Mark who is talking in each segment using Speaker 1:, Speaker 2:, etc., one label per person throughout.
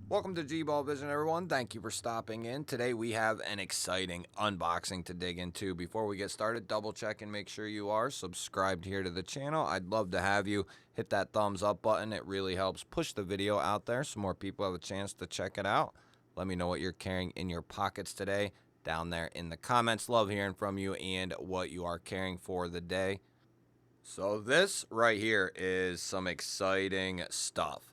Speaker 1: Welcome to G-Ball Vision, everyone. Thank you for stopping in. Today we have an exciting unboxing to dig into. Before we get started, double check and make sure you are subscribed here to the channel. I'd love to have you hit that thumbs up button. It really helps push the video out there so more people have a chance to check it out. Let me know what you're carrying in your pockets today down there in the comments. Love hearing from you and what you are carrying for the day. So this right here is some exciting stuff.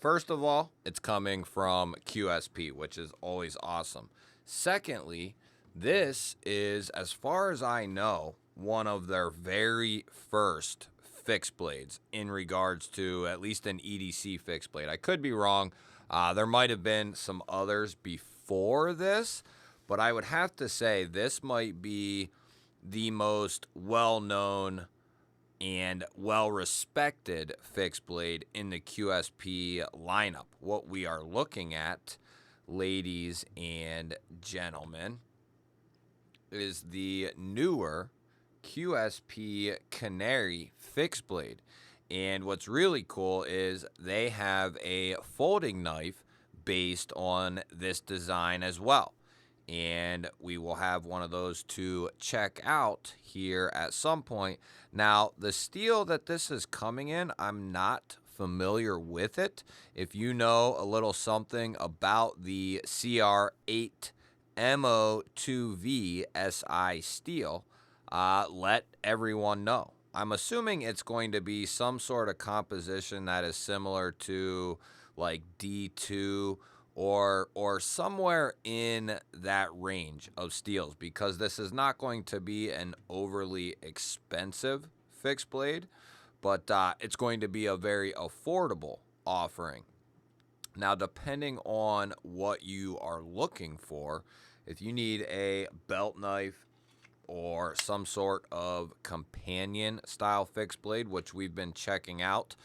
Speaker 1: First of all, it's coming from QSP, which is always awesome. Secondly, this is, as far as I know, one of their very first fixed blades in regards to at least an EDC fixed blade. I could be wrong. There might have been some others before this, but I would have to say this might be the most well-known and well-respected fixed blade in the QSP lineup. What we are looking at, ladies and gentlemen, is the newer QSP Canary fixed blade. And what's really cool is they have a folding knife based on this design as well. And we will have one of those to check out here at some point. Now, the steel that this is coming in, I'm not familiar with it. If you know a little something about the CR8 MO2V SI steel, let everyone know. I'm assuming it's going to be some sort of composition that is similar to like D2 or somewhere in that range of steels, because this is not going to be an overly expensive fixed blade, but it's going to be a very affordable offering. Now, depending on what you are looking for, if you need a belt knife or some sort of companion style fixed blade, which we've been checking out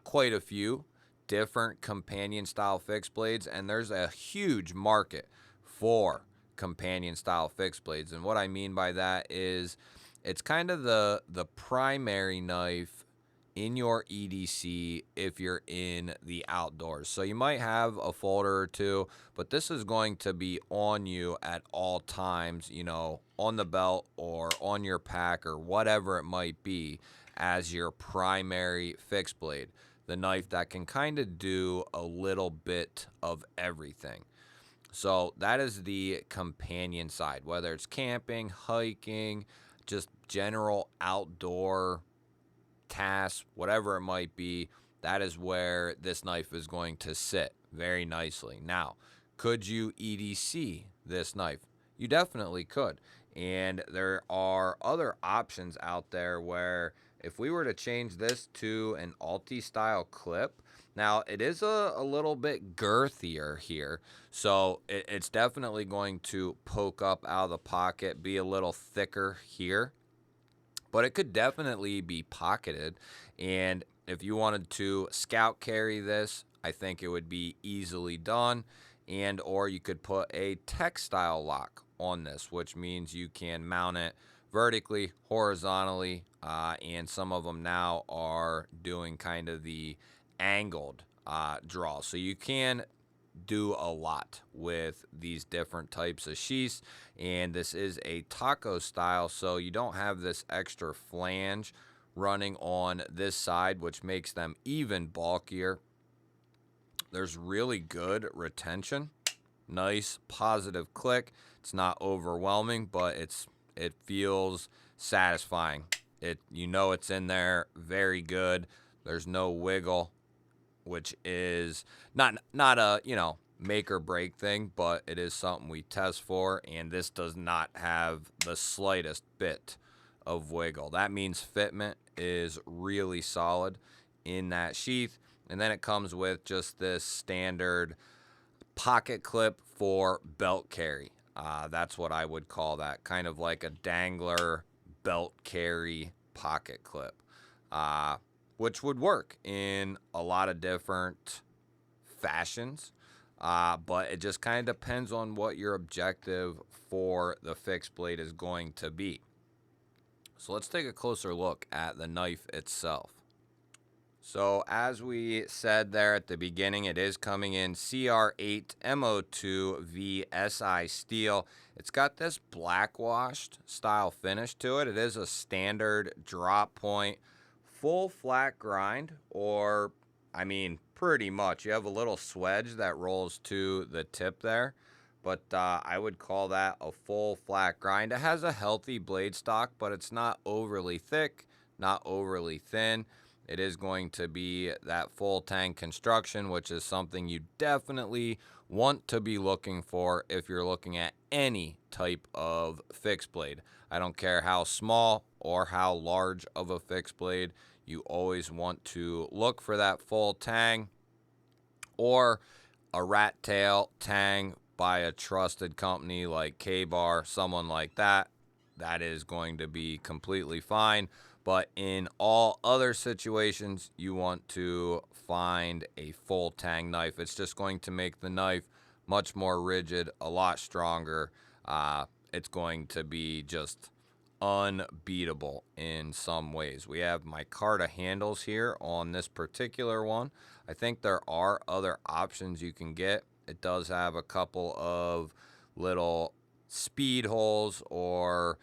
Speaker 1: quite a few different companion style fixed blades, and there's a huge market for companion style fixed blades. And what I mean by that is it's kind of the primary knife in your EDC if you're in the outdoors. So you might have a folder or two, but this is going to be on you at all times, you know, on the belt or on your pack or whatever it might be, as your primary fixed blade. The knife that can kind of do a little bit of everything. So that is the companion side, whether it's camping, hiking, just general outdoor tasks, whatever it might be. That is where this knife is going to sit very nicely. Now, could you EDC this knife? You definitely could. And there are other options out there where if we were to change this to an Alti style clip, now it is a little bit girthier here, so it's definitely going to poke up out of the pocket, be a little thicker here, but it could definitely be pocketed. And if you wanted to scout carry this, I think it would be easily done. And or you could put a textile lock on this, which means you can mount it vertically, horizontally, and some of them now are doing kind of the angled draw. So you can do a lot with these different types of sheaths, and this is a taco style, so you don't have this extra flange running on this side, which makes them even bulkier. There's really good retention, nice positive click. It's not overwhelming, but it feels satisfying. You know it's in there, very good. There's no wiggle, which is not a, you know, make or break thing, but it is something we test for, and this does not have the slightest bit of wiggle. That means fitment is really solid in that sheath. And then it comes with just this standard pocket clip for belt carry. That's what I would call that, kind of like a dangler belt carry pocket clip, which would work in a lot of different fashions, but it just kind of depends on what your objective for the fixed blade is going to be. So let's take a closer look at the knife itself. So as we said there at the beginning, it is coming in CR8 MO2 VSI steel. It's got this black washed style finish to it. It is a standard drop point, full flat grind, or I mean pretty much. You have a little swedge that rolls to the tip there, but I would call that a full flat grind. It has a healthy blade stock, but it's not overly thick, not overly thin. It is going to be that full tang construction, which is something you definitely want to be looking for if you're looking at any type of fixed blade. I don't care how small or how large of a fixed blade, you always want to look for that full tang or a rat tail tang by a trusted company like K-Bar, someone like that. That is going to be completely fine. But in all other situations, you want to find a full tang knife. It's just going to make the knife much more rigid, a lot stronger. It's going to be just unbeatable in some ways. We have micarta handles here on this particular one. I think there are other options you can get. It does have a couple of little speed holes or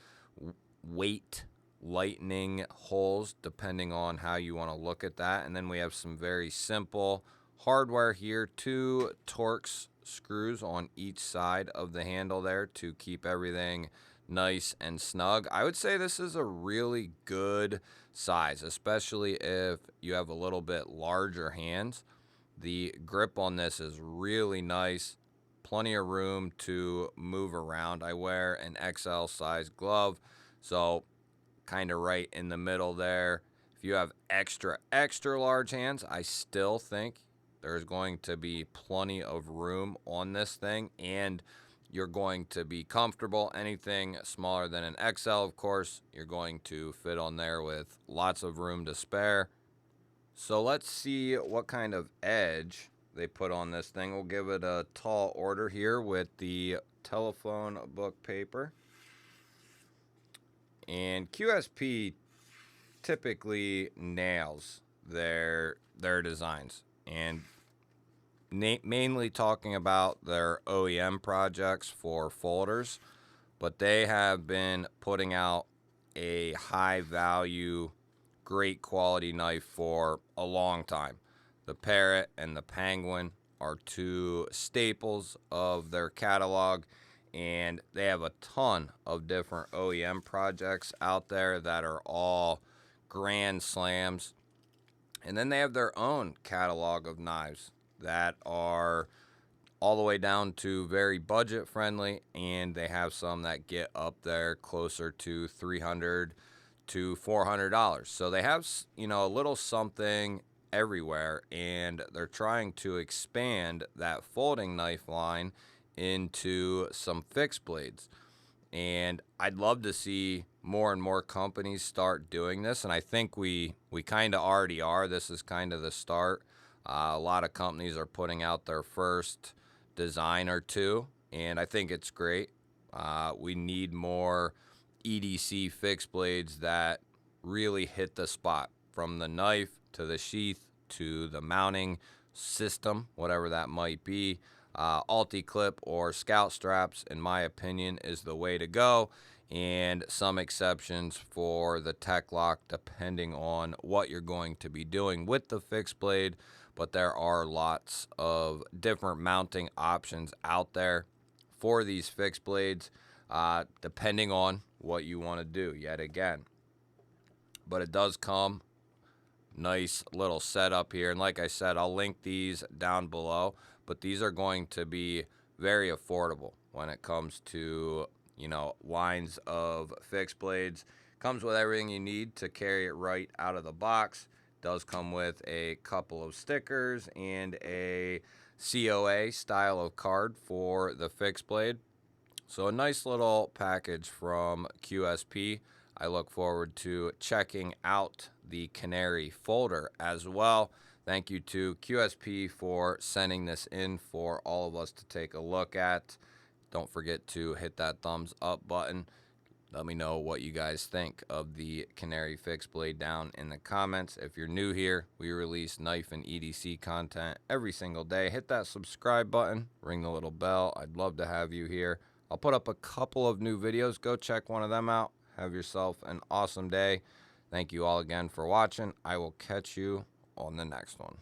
Speaker 1: weight lightning holes depending on how you want to look at that. And then we have some very simple hardware here, 2 Torx screws on each side of the handle there to keep everything nice and snug. I would say this is a really good size, especially if you have a little bit larger hands. The grip on this is really nice, plenty of room to move around. I wear an XL size glove, so kind of right in the middle there. If you have extra large hands, I still think there's going to be plenty of room on this thing, and you're going to be comfortable. Anything smaller than an XL, of course, you're going to fit on there with lots of room to spare. So let's see what kind of edge they put on this thing. We'll give it a tall order here with the telephone book paper. And QSP typically nails their designs, and mainly talking about their OEM projects for folders, but they have been putting out a high value, great quality knife for a long time. The Parrot and the Penguin are 2 staples of their catalog, and they have a ton of different OEM projects out there that are all grand slams. And then they have their own catalog of knives that are all the way down to very budget friendly, and they have some that get up there closer to $300 to $400. So they have, a little something everywhere, and they're trying to expand that folding knife line into some fixed blades. And I'd love to see more and more companies start doing this, and I think we kind of already are. This is kind of the start. A lot of companies are putting out their first design or two, and I think it's great. We need more EDC fixed blades that really hit the spot, from the knife to the sheath to the mounting system, whatever that might be. Ulti-clip or scout straps, in my opinion, is the way to go, and some exceptions for the tech lock depending on what you're going to be doing with the fixed blade. But there are lots of different mounting options out there for these fixed blades, depending on what you want to do, yet again. But it does come nice little setup here, and like I said, I'll link these down below, but these are going to be very affordable when it comes to, lines of fixed blades. Comes with everything you need to carry it right out of the box. Does come with a couple of stickers and a COA style of card for the fixed blade. So a nice little package from QSP. I look forward to checking out the Canary folder as well. Thank you to QSP for sending this in for all of us to take a look at. Don't forget to hit that thumbs up button. Let me know what you guys think of the Canary fixed blade down in the comments. If you're new here, we release knife and EDC content every single day. Hit that subscribe button, ring the little bell. I'd love to have you here. I'll put up a couple of new videos. Go check one of them out. Have yourself an awesome day. Thank you all again for watching. I will catch you on the next one.